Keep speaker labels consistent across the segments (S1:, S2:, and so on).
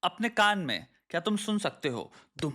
S1: अपने कान में क्या तुम सुन सकते हो तुम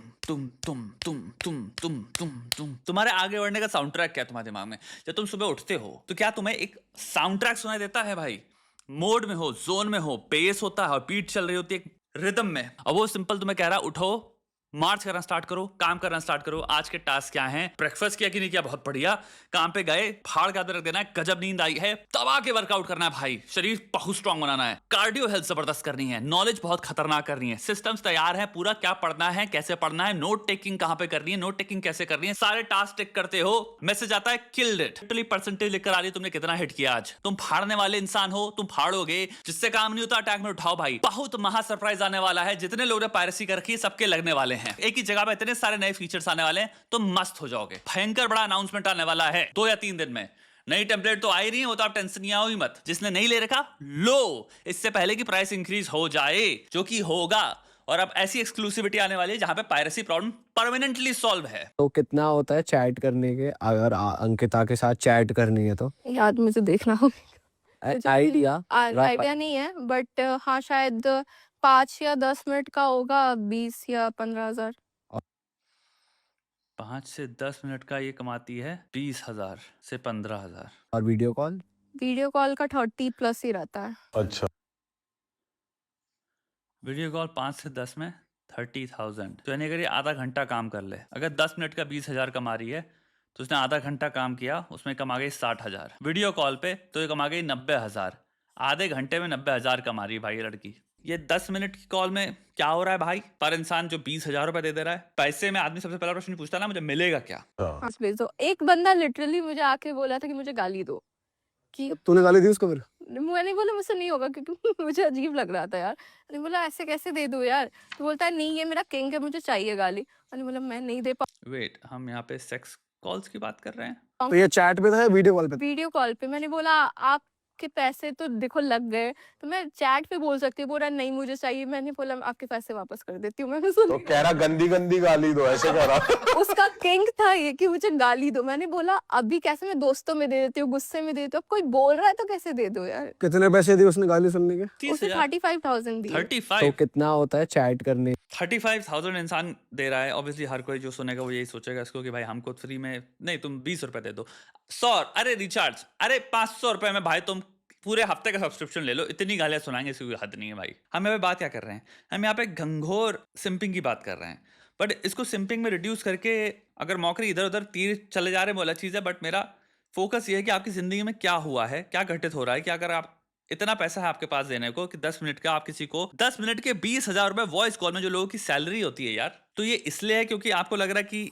S1: तुम्हारे आगे बढ़ने का साउंड ट्रैक क्या तुम्हारे दिमाग में? जब तुम सुबह उठते हो तो क्या तुम्हें एक साउंड ट्रैक सुनाई देता है भाई? मोड में हो, जोन में हो, बेस होता है और बीट चल रही होती है रिदम में, और वो सिंपल तुम्हें कह रहा है उठो, मार्च करना स्टार्ट करो, काम करना स्टार्ट करो। आज के टास्क क्या हैं? ब्रेकफास्ट किया कि नहीं किया? बहुत बढ़िया। काम पे गए, फाड़ के रख देना है, गजब नींद आई है, दबा के वर्कआउट करना है भाई, शरीर बहुत स्ट्रांग बनाना है, कार्डियो हेल्थ जबरदस्त करनी है, नॉलेज बहुत खतरनाक करनी है, सिस्टम्स तैयार है, पूरा क्या पढ़ना है, कैसे पढ़ना है, नोट टेकिंग कहां पे करनी है, नोट टेकिंग कैसे करनी है, सारे टास्क टिक करते हो, मैसेज आता है किल्ड इट, टोटली परसेंटेज लिखकर आ रही है तुमने कितना हिट किया आज। तुम फाड़ने वाले इंसान हो, तुम फाड़ोगे। जिससे काम नहीं होता अटैक में उठाओ भाई, बहुत महा सरप्राइज आने वाला है। जितने लोगों ने पायरेसी कर रखी है सबके लगने वाले हैं। एक ही जगह पे इतने सारे नए फीचर्स आने वाले हैं, तुम मस्त हो जाओगे। भयंकर बड़ा अनाउंसमेंट आने वाला है 2 या 3 दिन में। नई टेम्पलेट तो आ ही रही है, वो तो आप टेंशन आओ ही मत। जिसने नहीं ले रखा लो, इससे पहले कि प्राइस इंक्रीज हो जाए, जो कि होगा। और अब ऐसी एक्सक्लूसिविटी आने वाली है जहां पे पायरेसी प्रॉब्लम परमानेंटली सॉल्व है।
S2: तो कितना होता है चैट करने के, अगर अंकिता के साथ चैट करनी है तो?
S3: याद मुझे देखना होगा।
S2: आइडिया
S3: आइडिया नहीं है, बट हाँ शायद 5 या 10 मिनट का होगा, 20 या 15,000।
S1: 5 से 10 मिनट का ये कमाती है 20,000 से 15,000।
S2: और वीडियो कॉल?
S3: वीडियो कॉल का 30 प्लस ही रहता है।
S2: अच्छा।
S1: वीडियो कॉल 5 से 10 में 30,000, तो यानी अगर ये आधा घंटा काम कर ले, अगर 10 मिनट का 20,000 कमा रही है, तो उसने आधा घंटा काम किया, उसमें कमा गई 60,000। वीडियो कॉल पे तो ये कमा गई 90,000। आधे घंटे में 90,000 कमा रही है भाई ये लड़की। ये 10 मिनट की कॉल में क्या हो रहा है भाई? पर इंसान जो 20,000 रुपए दे रहा है, पैसे में आदमी सबसे पहला प्रश्न नहीं पूछता ना मुझे मिलेगा क्या।
S3: हाँ भेज दो। एक बंदा लिटरली मुझे आके बोला था कि मुझे गाली दो, कि
S2: तूने गाली दी उसको फिर?
S3: मैंने बोला मुझसे नहीं होगा, क्योंकि मुझे अजीब लग रहा था यार। मैंने बोला ऐसे कैसे दे दो यार? तो बोलता है नहीं ये मेरा किंग है, मुझे चाहिए गाली। मैंने बोला मैं नहीं दे
S1: वेट, हम यहाँ पे सेक्स कॉल्स की बात कर रहे हैं?
S2: तो ये चैट पे था या वीडियो कॉल पे?
S3: वीडियो कॉल पे। मैंने बोला आपके पैसे तो देखो लग गए, तो मैं चैट पे बोल सकती हूँ। बोला नहीं मुझे चाहिए। मैंने बोला आपके पैसे वापस कर देती हूँ। मैंने सुन
S4: तो कह रहा गंदी गंदी गाली दो, ऐसे कह रहा।
S3: उसका किंग था ये कि मुझे गाली दो। मैंने बोला अभी कैसे, मैं दोस्तों में दे देती हूँ, गुस्से में दे देती हूँ, अब कोई बोल रहा है तो कैसे दे दो यार।
S2: कितने पैसे दिए उसने गाली सुनने के?
S3: उसे
S1: 30,000।
S3: 35,000 दिए।
S1: 35?
S2: तो कितना होता है चैट करने?
S1: 35,000 इंसान दे रहा है। ऑब्वियसली हर कोई जो सुनेगा वो यही सोचेगा इसको कि भाई हमको फ्री में नहीं, तुम 20 रुपए दे दो। 100, अरे रिचार्ज, अरे 500 रुपए में भाई तुम पूरे हफ्ते का सब्सक्रिप्शन ले लो। इतनी गालियां सुनाएंगे, इसकी कोई हद नहीं है भाई। हम यहाँ पे बात क्या कर रहे हैं? हम यहाँ पे घंघोर सिंपिंग की बात कर रहे हैं, बट इसको सिंपिंग में रिड्यूस करके अगर मौकरी इधर उधर तीर चले जा रहे हैं वो अलग चीज़ है। बट मेरा फोकस ये है कि आपकी जिंदगी में क्या हुआ है, क्या घटित हो रहा है कि अगर आप इतना पैसा है आपके पास देने को कि 10 मिनट का आप किसी को 10 मिनट के 20,000 रुपए वॉइस कॉल में, जो लोगों की सैलरी होती है यार, तो ये इसलिए है क्योंकि आपको लग रहा है कि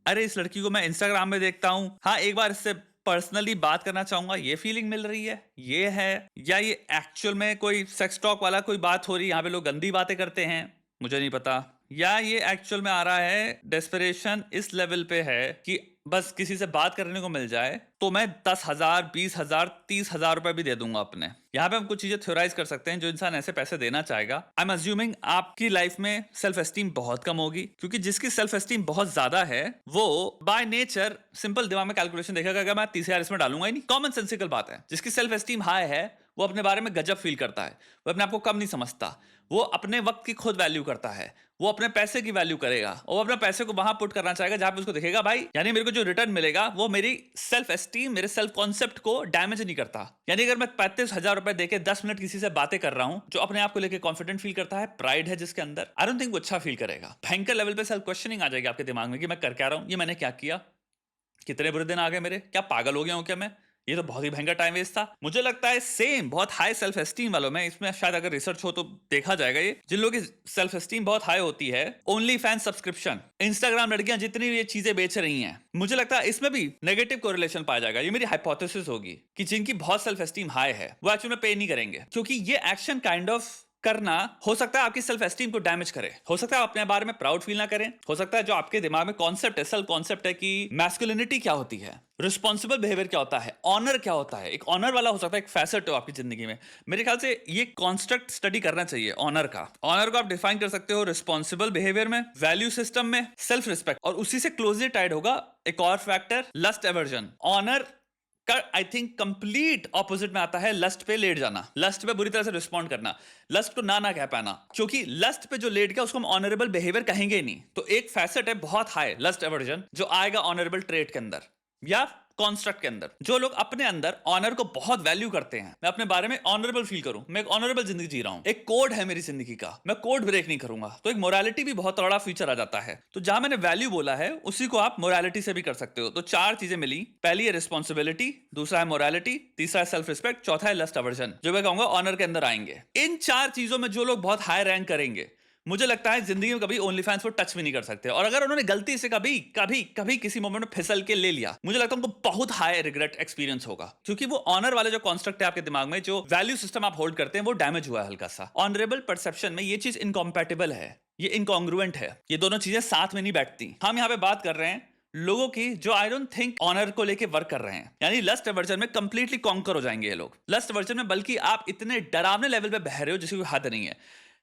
S1: अरे इस लड़की को मैं इंस्टाग्राम में देखता हूं, हाँ एक बार इससे पर्सनली बात करना चाहूंगा, ये फीलिंग मिल रही है, ये है? या ये एक्चुअल में कोई सेक्स टॉक वाला कोई बात हो रही है, यहाँ पे लोग गंदी बातें करते हैं, मुझे नहीं पता। या ये एक्चुअल में आ रहा है डेस्परेशन इस लेवल पे है कि बस किसी से बात करने को मिल जाए तो मैं 10,000, 20,000, 30,000 रुपए भी दे दूंगा अपने। यहाँ पे हम कुछ चीजें थ्योराइज कर सकते हैं। जो इंसान ऐसे पैसे देना चाहेगा, आई एम अज्यूमिंग आपकी लाइफ में सेल्फ एस्टीम बहुत कम होगी, क्योंकि जिसकी सेल्फ एस्टीम बहुत ज्यादा है वो बाय नेचर सिंपल दिमाग में कैलकुलेशन देखेगा, अगर मैं 30,000 इसमें डालूंगा ही नहीं, कॉमन सेंसिकल बात है। जिसकी सेल्फ एस्टीम हाई है वो अपने बारे में गजब फील करता है, वो अपने आप को कम नहीं समझता, वो अपने वक्त की खुद वैल्यू करता है, वो अपने पैसे की वैल्यू करेगा, और वो अपने पैसे को वहां पुट करना चाहेगा जहां पे उसको दिखेगा भाई यानी मेरे को जो रिटर्न मिलेगा वो मेरी सेल्फ एस्टीम, मेरे सेल्फ कॉन्सेप्ट को डैमेज नहीं करता। यानी अगर मैं 35,000 रुपए देके 10 मिनट किसी से बातें कर रहा हूं जो अपने आप को लेकर कॉन्फिडेंट फील करता है, प्राइड है जिसके अंदर, आई डोंट थिंक वो अच्छा फील करेगा। भयंकर लेवल पे सेल्फ क्वेश्चनिंग आ जाएगी आपके दिमाग में कि मैं कर क्या रहा हूं, ये मैंने क्या किया, कितने बुरे दिन आ गए मेरे, क्या पागल हो गया हूं क्या मैं, ये तो बहुत ही भयंकर टाइम वेस्ट था। मुझे लगता है सेम बहुत हाई सेल्फ एस्टीम वालों में, इसमें शायद अगर रिसर्च हो तो देखा जाएगा, ये जिन लोगों की सेल्फ एस्टीम बहुत हाई होती है, ओनली फैन सब्सक्रिप्शन, इंस्टाग्राम लड़कियां जितनी भी ये चीजें बेच रही हैं, मुझे लगता है इसमें भी नेगेटिव कोरिलेशन पाया जाएगा। ये मेरी हाइपोथेसिस होगी कि जिनकी बहुत सेल्फ एस्टीम हाई है वो एक्चुअली में पे नहीं करेंगे, क्योंकि ये एक्शन काइंड ऑफ करना हो सकता है आपकी सेल्फ एस्टीम को डैमेज करे, हो सकता है आप अपने बारे में प्राउड फील ना करें, हो सकता है जो आपके दिमाग में कॉन्सेप्ट है, सेल्फ कॉन्सेप्ट है कि मैस्कुलिनिटी क्या होती है, रिस्पॉन्सिबल बिहेवियर क्या होता है, ऑनर क्या होता है, एक ऑनर वाला हो सकता है एक फैसेट हो आपकी जिंदगी में। मेरे ख्याल से ये कॉन्स्ट्रक्ट स्टडी करना चाहिए ऑनर का। ऑनर को आप डिफाइन कर सकते हो रिस्पॉन्सिबल बिहेवियर में, वैल्यू सिस्टम में, सेल्फ रिस्पेक्ट, और उसी से क्लोजली टाइड होगा एक और फैक्टर, लस्ट एवर्जन। ऑनर का आई थिंक कंप्लीट ऑपोजिट में आता है लस्ट पे लेट जाना, लस्ट पे बुरी तरह से रिस्पॉन्ड करना, लस्ट को ना कह पाना, क्योंकि लस्ट पे जो लेट गया उसको हम ऑनरेबल बिहेवियर कहेंगे ही नहीं। तो एक फैसेट है बहुत हाई लस्ट एवर्जन जो आएगा ऑनरेबल ट्रेट के अंदर या कॉन्स्ट्रक्ट के अंदर। जो लोग अपने अंदर ऑनर को बहुत वैल्यू करते हैं, मैं अपने बारे में ऑनरेबल फील करूं, मैं एक ऑनरेबल जिंदगी जी रहा हूं, एक कोड है मेरी जिंदगी का, मैं कोड ब्रेक नहीं करूंगा, तो एक मोरालिटी भी बहुत बड़ा फीचर आ जाता है। तो जहां मैंने वैल्यू बोला है उसी को आप मोरालिटी से भी कर सकते हो। तो 4 चीजें मिली, पहली है रिस्पॉन्सिबिलिटी, दूसरा है मोरालिटी, तीसरा है सेल्फ रिस्पेक्ट, चौथा है लस्ट एवर्जन, जो मैं कहूंगा ऑनर के अंदर आएंगे। इन 4 चीजों में जो लोग बहुत हाई रैंक करेंगे, मुझे लगता है जिंदगी में कभी ओनली फैंस को टच भी नहीं कर सकते। और अगर उन्होंने गलती से कभी किसी मोमेंट में फिसल के ले लिया, मुझे लगता है उनको बहुत हाई रिग्रेट एक्सपीरियंस होगा, क्योंकि वो ऑनर वाले जो कॉन्स्ट्रक्ट है आपके दिमाग में, जो वैल्यू सिस्टम आप होल्ड करते हैं, वो डैमेज हुआ है हल्का सा। ऑनरेबल परसेप्शन में ये चीज इनकॉम्पैटिबल है, ये इनकॉन्ग्रुएंट है, ये दोनों चीजें साथ में नहीं बैठती। हम यहाँ पे बात कर रहे हैं लोगों की जो आई डोंट थिंक ऑनर को लेके वर्क कर रहे हैं, यानी लस्ट एवर्जन में कंप्लीटली कॉन्कर हो जाएंगे ये लोग। लस्ट एवर्जन में बल्कि आप इतने डरावने लेवल पे बह रहे हो जिसकी कोई हद नहीं है।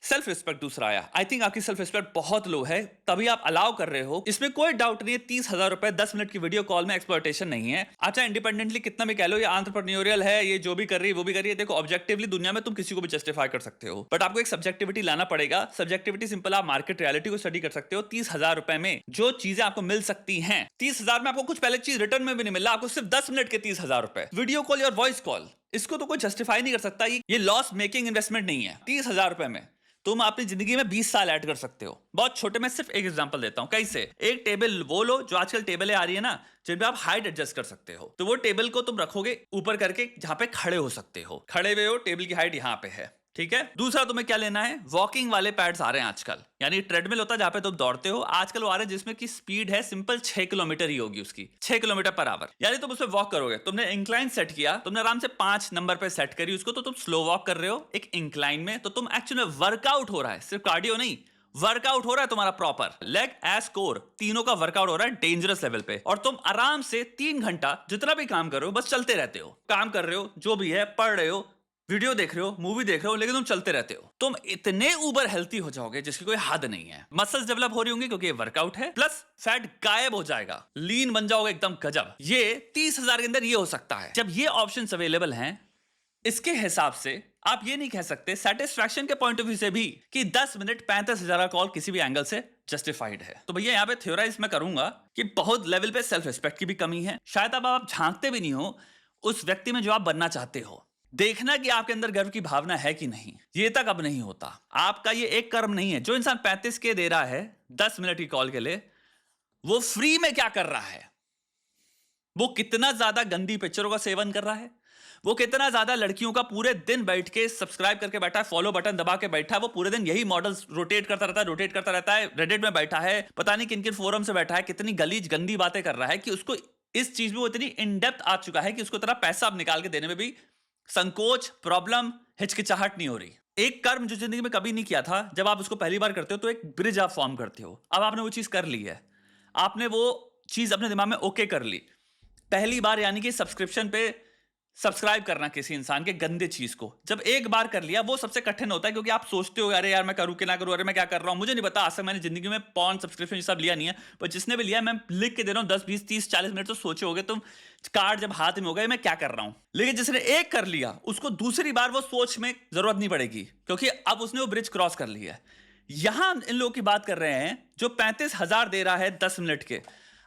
S1: सेल्फ रिस्पेक्ट दूसरा आया, आई थिंक आपकी सेल्फ रिस्पेक्ट बहुत लो है, तभी आप अलाउ कर रहे हो। इसमें कोई डाउट नहीं है 30,000 रुपए 10 मिनट की वीडियो कॉल में एक्सप्लॉयटेशन नहीं है। अच्छा इंडिपेंडेंटली कितना भी कह लो, ये एंटरप्रेन्योरियल है, ये जो भी कर रही है वो भी कर रही है, देखो ऑब्जेक्टिवली दुनिया में तुम किसी को भी जस्टिफाई कर सकते हो, बट आपको एक सब्जेक्टिविटी लाना पड़ेगा। सब्जेक्टिविटी सिंपल, आप मार्केट रियलिटी को स्टडी कर सकते हो। 30,000 रुपए में जो चीजें आपको मिल सकती हैं, 30,000 में आपको कुछ पहले चीज रिटर्न में भी नहीं मिला, आपको सिर्फ 10 मिनट के 30,000 रुपए, वीडियो कॉल और वॉइस कॉल, इसको तो कोई जस्टिफाई नहीं कर सकता। ये लॉस मेकिंग इन्वेस्टमेंट नहीं है। 30,000 रुपए में तुम अपनी जिंदगी में 20 साल ऐड कर सकते हो। बहुत छोटे में सिर्फ एक एग्जांपल देता हूं, कैसे। एक टेबल वो लो जो आजकल टेबलें आ रही है ना, जिनपे आप हाइट एडजस्ट कर सकते हो। तो वो टेबल को तुम रखोगे ऊपर करके जहां पे खड़े हो सकते हो, खड़े हुए हो, टेबल की हाइट यहां पे है, ठीक है। दूसरा तुम्हें क्या लेना है, वॉकिंग वाले पैड्स आ रहे हैं आजकल, यानी ट्रेडमिल होता है जहां पे तुम दौड़ते हो, आजकल वो आ रहे हैं जिसमें की स्पीड है सिंपल 6 किलोमीटर ही होगी उसकी, 6 किलोमीटर पर आवर, यानी तुम उसमें वॉक करोगे। तुमने इंक्लाइन सेट किया, तुमने आराम से 5 नंबर पे सेट करी उसको, तो तुम स्लो वॉक कर रहे हो एक इंक्लाइन में, तो तुम एक्चुअली में वर्कआउट हो रहा है, सिर्फ कार्डियो नहीं, वर्कआउट हो रहा है तुम्हारा प्रॉपर, लेग एस कोर तीनों का वर्कआउट हो रहा है डेंजरस लेवल पे। और तुम आराम से 3 घंटा जितना भी काम कर रहे हो बस चलते रहते हो, काम कर रहे हो जो भी है, पढ़ रहे हो, वीडियो देख रहे हो, मूवी देख रहे हो, लेकिन तुम चलते रहते हो। तुम इतने ऊबर हेल्थी हो जाओगे जिसकी कोई हद नहीं है। मसल्स डेवलप हो रही होंगी क्योंकि ये वर्कआउट है, प्लस फैट गायब हो जाएगा, लीन बन जाओगे एकदम गजब। ये 30,000 के अंदर ये हो सकता है। जब ये ऑप्शंस अवेलेबल हैं, इसके हिसाब से आप ये नहीं कह सकते सेटिस्फैक्शन के पॉइंट ऑफ व्यू से भी कि 10 मिनट 35,000 का कॉल किसी भी एंगल से जस्टिफाइड है। तो भैया यहाँ पे थ्योराइज मैं करूंगा कि बहुत लेवल पे सेल्फ रिस्पेक्ट की भी कमी है। शायद अब आप झांकते भी नहीं हो उस व्यक्ति में जो आप बनना चाहते हो, देखना कि आपके अंदर गर्व की भावना है कि नहीं, ये तक अब नहीं होता। आपका ये एक कर्म नहीं है। जो इंसान 35K दे रहा है 10 मिनट की कॉल के लिए, वो फ्री में क्या कर रहा है, वो कितना ज्यादा गंदी पिक्चरों का सेवन कर रहा है, वो कितना ज्यादा लड़कियों का पूरे दिन बैठ के सब्सक्राइब करके बैठा है, फॉलो बटन दबा के बैठा है, वो पूरे दिन यही मॉडल्स रोटेट करता रहता है, रेडिट में बैठा है, पता नहीं किन किन फोरम से बैठा है, कितनी गलीज गंदी बातें कर रहा है कि उसको इस चीज में वो इतनी इन डेप्थ आ चुका है कि उसको इतना पैसा अब निकाल के देने में भी संकोच, प्रॉब्लम, हिचकिचाहट नहीं हो रही। एक कर्म जो जिंदगी में कभी नहीं किया था, जब आप उसको पहली बार करते हो तो एक ब्रिज आप फॉर्म करते हो। अब आपने वो चीज कर ली है, आपने वो चीज अपने दिमाग में ओके कर ली पहली बार, यानी कि सब्सक्रिप्शन पे सब्सक्राइब करना किसी इंसान के गंदे चीज को जब एक बार कर लिया, वो सबसे कठिन होता है, क्योंकि आप सोचते हो अरे यार मैं करूं कि ना करूं, अरे मैं क्या कर रहा हूं, मुझे नहीं पता। आज तक मैंने जिंदगी में पॉर्न सब्सक्रिप्शन सब लिया नहीं है, पर जिसने भी लिया मैं लिख के दे रहा हूं 10 20 30 40 मिनट तो सोचे होगे तुम, कार्ड जब हाथ में हो गए मैं क्या कर रहा हूं। लेकिन जिसने एक कर लिया उसको दूसरी बार वो सोच में जरूरत नहीं पड़ेगी, क्योंकि अब उसने वो ब्रिज क्रॉस कर लिया है। यहां इन लोगों की बात कर रहे हैं जो 35,000 दे रहा है 10 मिनट के,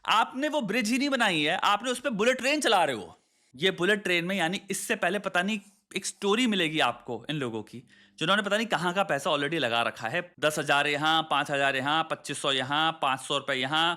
S1: आपने वो ब्रिज ही नहीं बनाई है, आपने उस पर बुलेट ट्रेन चला रहे हो। ये बुलेट ट्रेन में, यानी इससे पहले पता नहीं एक स्टोरी मिलेगी आपको इन लोगों की जिन्होंने पता नहीं कहां का पैसा ऑलरेडी लगा रखा है, 10,000 यहां, 5,000 यहां, 2,500 यहां, 500 रुपए यहां,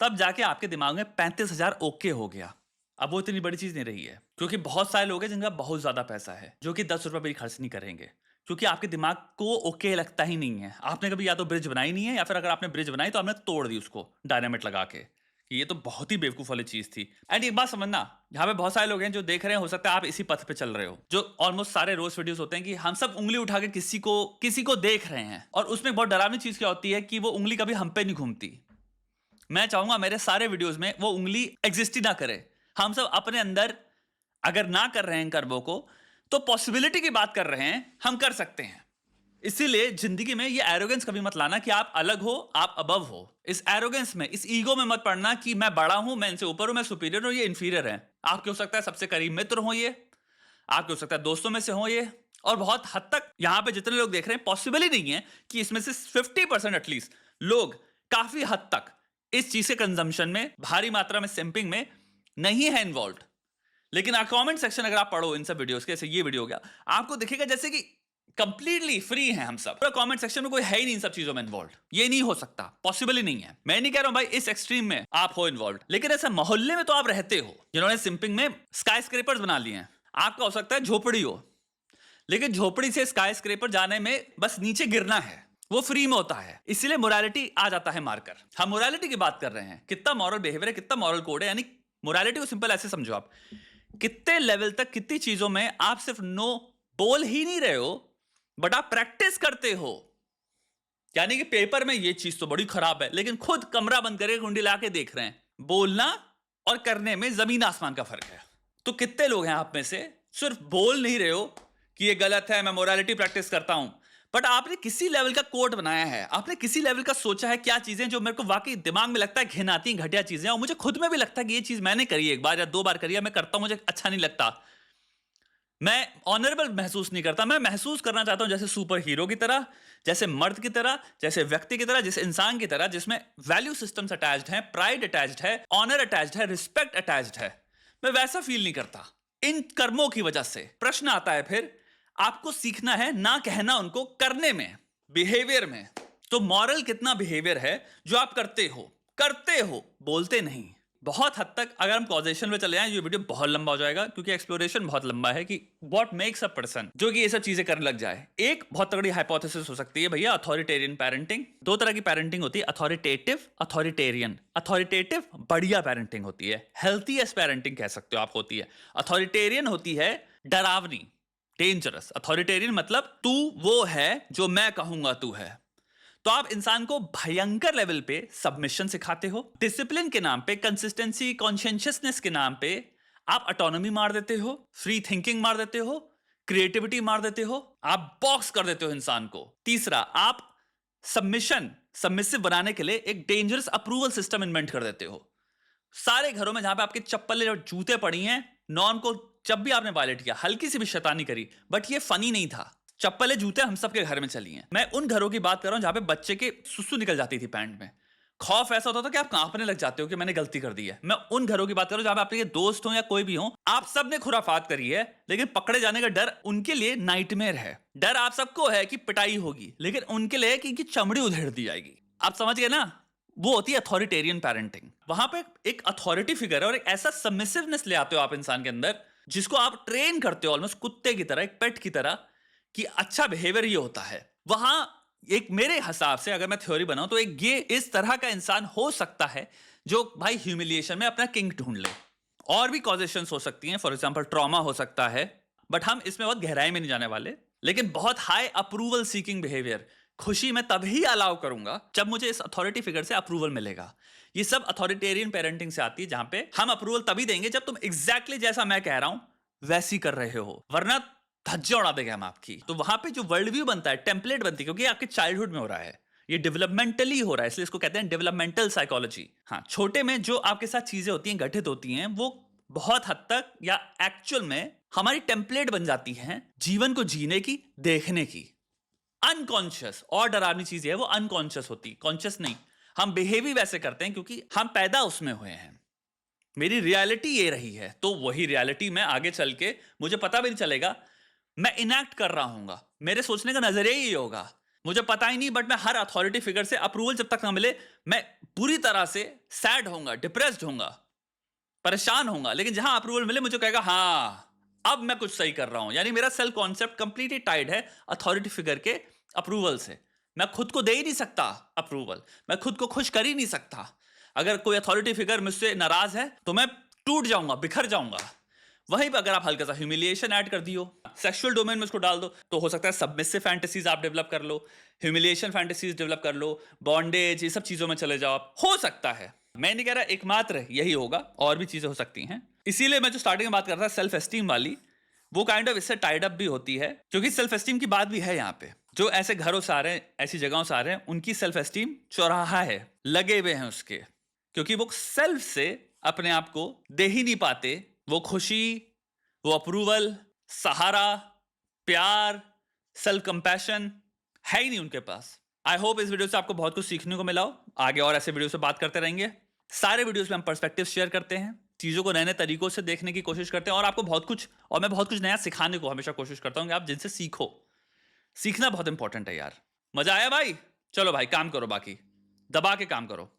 S1: तब जाके आपके दिमाग में 35,000 ओके हो गया। अब वो इतनी बड़ी चीज नहीं रही है, क्योंकि बहुत सारे लोग हैं जिनका बहुत ज्यादा पैसा है जो कि 10 रुपए भी खर्च नहीं करेंगे, क्योंकि आपके दिमाग को ओके लगता ही नहीं है। आपने कभी या तो ब्रिज बनाई नहीं है, या फिर अगर आपने ब्रिज बनाई तो आपने तोड़ दी उसको डायनामाइट लगा के, कि ये तो बहुत ही बेवकूफ वाली चीज थी। एंड एक बात समझना, यहाँ पे बहुत सारे लोग हैं जो देख रहे हैं, हो सकता है आप इसी पथ पे चल रहे हो, जो ऑलमोस्ट सारे रोज वीडियोस होते हैं कि हम सब उंगली उठा के किसी को देख रहे हैं, और उसमें बहुत डरावनी चीज क्या होती है कि वो उंगली कभी हम पे नहीं घूमती। मैं चाहूंगा मेरे सारे वीडियोस में वो उंगली एग्जिस्ट ही ना करे। हम सब अपने अंदर अगर ना कर रहे हैं कर्मों को, तो पॉसिबिलिटी की बात कर रहे हैं, हम कर सकते हैं। इसीलिए जिंदगी में ये एरोगेंस कभी मत लाना कि आप अलग हो, आप अबव हो। इस एरोगेंस में, इस ईगो में मत पड़ना कि मैं बड़ा हूं, मैं इनसे ऊपर हूं, मैं सुपीरियर हूं, ये इंफीरियर है। आपके हो सकता है सबसे करीब मित्र हो ये, आपके हो सकता है दोस्तों में से हो ये, और बहुत हद तक यहां पे जितने लोग देख रहे हैं पॉसिबल ही नहीं है कि इसमें से 50% एटलीस्ट लोग काफी हद तक इस चीज के कंजम्पशन में, भारी मात्रा में सिंपिंग में नहीं है इन्वॉल्व। लेकिन कमेंट सेक्शन अगर आप पढ़ो इन सब वीडियोस के, जैसे ये वीडियो हो गया, आपको दिखेगा जैसे कि कंप्लीटली फ्री हैं हम सब। कमेंट सेक्शन में कोई है ही नहीं इन सब चीजों में इन्वॉल्व। ये नहीं हो सकता, पॉसिबल ही नहीं है। मैं नहीं कह रहा हूं भाई इस एक्सट्रीम में आप हो इन्वॉल्व, लेकिन ऐसा मोहल्ले में तो आप रहते हो जिन्होंने सिंपिंग में स्काई स्क्रेपर्स बना लिए हैं। आपका हो सकता है झोपड़ी हो, लेकिन झोपड़ी से स्काई स्क्रेपर जाने में बस नीचे गिरना है, वो फ्री में होता है। इसीलिए मोरालिटी आ जाता है मारकर। हम मोरालिटी की बात कर रहे हैं, कितना मॉरल बिहेवियर है, कितना मॉरल कोड है। यानी मोरालिटी को सिंपल ऐसे समझो, आप कितने लेवल तक, कितनी चीजों में आप सिर्फ नो बोल ही नहीं रहे हो, बट आप प्रैक्टिस करते हो। यानी कि पेपर में ये चीज तो बड़ी खराब है, लेकिन खुद कमरा बंद करके कुंडी ला के देख रहे हैं। बोलना और करने में जमीन आसमान का फर्क है। तो कितने लोग हैं आप में से सिर्फ बोल नहीं रहे हो कि ये गलत है, मैं मोरालिटी प्रैक्टिस करता हूं, बट आपने किसी लेवल का कोड बनाया है, आपने किसी लेवल का सोचा है क्या चीजें जो मेरे को वाकई दिमाग में लगता है घिन आती हैं, घटिया चीजें, और मुझे खुद में भी लगता है कि ये चीज मैंने करी है, एक बार या 2 बार करी है, मैं करता हूं, मुझे अच्छा नहीं लगता, मैं ऑनरेबल महसूस नहीं करता। मैं महसूस करना चाहता हूं जैसे सुपर हीरो की तरह, जैसे मर्द की तरह, जैसे व्यक्ति की तरह, जैसे इंसान की तरह, जिसमें वैल्यू सिस्टम्स अटैच्ड हैं, प्राइड अटैच्ड है, ऑनर अटैच्ड है, रिस्पेक्ट अटैच्ड है। मैं वैसा फील नहीं करता इन कर्मों की वजह से। प्रश्न आता है फिर, आपको सीखना है ना कहना उनको, करने में, बिहेवियर में। तो मॉरल कितना बिहेवियर है जो आप करते हो, बोलते नहीं। बहुत हद तक अगर हम कॉजेशन में चले जाएं, ये वीडियो बहुत लंबा हो जाएगा, क्योंकि एक्सप्लोरेशन बहुत लंबा है कि व्हाट मेक्स अ पर्सन जो कि ये सब चीजें करने लग जाए। एक बहुत तगड़ी हाइपोथेसिस हो सकती है भैया, अथॉरिटेरियन पेरेंटिंग। 2 तरह की पेरेंटिंग होती है, अथॉरिटेटिव, अथॉरिटेरियन। अथॉरिटेटिव बढ़िया पेरेंटिंग होती है, हेल्थीएस्ट पेरेंटिंग कह सकते हो आप होती है। अथॉरिटेरियन होती है डरावनी, डेंजरस। अथॉरिटेरियन मतलब तू वो है जो मैं कहूंगा तू है। तो आप इंसान को भयंकर लेवल पे सबमिशन सिखाते हो, डिसिप्लिन के नाम पे, कंसिस्टेंसी, कॉन्शियसनेस के नाम पे आप ऑटोनॉमी मार देते हो, फ्री थिंकिंग मार देते हो, क्रिएटिविटी मार देते हो, आप बॉक्स कर देते हो इंसान को। तीसरा, आप सबमिसिव बनाने के लिए एक डेंजरस अप्रूवल सिस्टम इन्वेंट कर देते हो। सारे घरों में जहां पे आपके चप्पल और जूते पड़ी हैं, नॉर्म को जब भी आपने वायलेट किया, हल्की सी भी शैतानी करी, बट ये फनी नहीं था। चप्पलें जूते हम सबके घर में चली हैं। मैं उन घरों की बात कर रहा हूं जहां पे बच्चे के सुसु निकल जाती थी पैंट में, खौफ ऐसा होता था कि आप कांपने लग जाते हो कि मैंने गलती कर दी है। मैं उन घरों की बात कर रहा हूं जहां पे आपके दोस्त हो या कोई भी हो, आप सब ने खुराफात करी है, लेकिन पकड़े जाने का डर उनके लिए नाइटमेयर है। डर आप सबको है कि पिटाई होगी, लेकिन उनके लिए कि इनकी चमड़ी उधेड़ दी जाएगी। आप समझ गए ना? वो होती है अथॉरिटेरियन पेरेंटिंग। वहां पे एक अथॉरिटी फिगर है और एक ऐसा सबमिसिवनेस ले आते हो आप इंसान के अंदर, जिसको आप ट्रेन करते हो ऑलमोस्ट कुत्ते की तरह, एक पेट की तरह, कि अच्छा बिहेवियर ये होता है। वहां एक मेरे हिसाब से अगर मैं थ्योरी बनाऊं तो एक ये इस तरह का इंसान हो सकता है जो भाई ह्यूमिलिएशन में अपना किंग ढूंढ ले। और भी कॉजेशंस हो सकती हैं, फॉर एग्जांपल ट्रॉमा हो सकता है, बट हम इसमें बहुत गहराई में नहीं जाने वाले। लेकिन बहुत हाई अप्रूवल सीकिंग बिहेवियर, खुशी मैं तभी अलाउ करूंगा जब मुझे इस अथॉरिटी फिगर से अप्रूवल मिलेगा। ये सब अथॉरिटेरियन पेरेंटिंग से आती है, जहां पे हम अप्रूवल तभी देंगे जब तुम एग्जैक्टली जैसा मैं कह रहा हूं वैसी कर रहे हो, वरना धज्जियां उड़ा देंगे हम आपकी। तो वहां पे जो वर्ल्ड व्यू बनता है, टेम्पलेट बनती है, क्योंकि ये आपके चाइल्डहुड में हो रहा है, ये डेवलपमेंटली हो रहा है, इसलिए इसको कहते हैं डेवलपमेंटल साइकोलॉजी। हाँ, छोटे में जो आपके साथ चीजें होती हैं, घटित होती हैं, वो बहुत हद तक या एक्चुअल में हमारी टेम्पलेट बन जाती हैं जीवन को जीने की, देखने की। अनकॉन्शियस और डरावनी चीज है, वो अनकॉन्शियस होती, कॉन्शियस नहीं। हम बिहेव ही वैसे करते हैं क्योंकि हम पैदा उसमें हुए हैं। मेरी रियलिटी ये रही है, तो वही रियलिटी में आगे चल के मुझे पता भी नहीं चलेगा, मैं इनैक्ट कर रहा हूंगा। मेरे सोचने का नजरिया ही होगा, मुझे पता ही नहीं, बट मैं हर अथॉरिटी फिगर से अप्रूवल जब तक ना मिले, मैं पूरी तरह से सैड होऊंगा, डिप्रेस्ड होऊंगा, परेशान होऊंगा। लेकिन जहां अप्रूवल मिले, मुझे कहेगा हाँ अब मैं कुछ सही कर रहा हूं। यानी मेरा सेल्फ कॉन्सेप्ट कंप्लीटली टाइड है अथॉरिटी फिगर के अप्रूवल से। मैं खुद को दे ही नहीं सकता अप्रूवल, मैं खुद को खुश कर ही नहीं सकता। अगर कोई अथॉरिटी फिगर मुझसे नाराज है तो मैं टूट जाऊंगा, बिखर जाऊंगा। वहीं पर अगर आप हल्का सा ह्यूमिलिएशन ऐड कर दियो, सेक्सुअल डोमेन में उसको डाल दो, तो हो सकता है सबमिसिव फैंटेसीज आप डेवलप कर लो, ह्यूमिलिएशन फैंटेसीज डेवलप कर लो, बॉन्डेज, ये सब चीजों में चले जाओ आप। हो सकता है, मैं नहीं कह रहा एकमात्र यही होगा, और भी चीजें हो सकती हैं। इसीलिए मैं जो स्टार्टिंग में बात कर रहा था सेल्फ एस्टीम वाली, वो काइंड ऑफ इससे टाइड अप भी होती है, क्योंकि सेल्फ एस्टीम की बात भी है यहाँ पे। जो ऐसे घरों से आ रहे हैं, ऐसी जगहों से आ रहे हैं, उनकी सेल्फ एस्टीम चौराहा है, लगे हुए हैं उसके, क्योंकि वो सेल्फ से अपने आप को दे ही नहीं पाते वो खुशी, वो अप्रूवल, सहारा, प्यार, सेल्फ कंपैशन है ही नहीं उनके पास। आई होप इस वीडियो से आपको बहुत कुछ सीखने को मिला हो। आगे और ऐसे वीडियो से बात करते रहेंगे। सारे वीडियोस में हम पर्सपेक्टिव शेयर करते हैं, चीजों को नए नए तरीकों से देखने की कोशिश करते हैं, और आपको बहुत कुछ, और मैं बहुत कुछ नया सिखाने को हमेशा कोशिश करता हूँ कि आप जिनसे सीखो। सीखना बहुत इंपॉर्टेंट है यार। मजा आया भाई? चलो भाई काम करो, बाकी दबा के काम करो।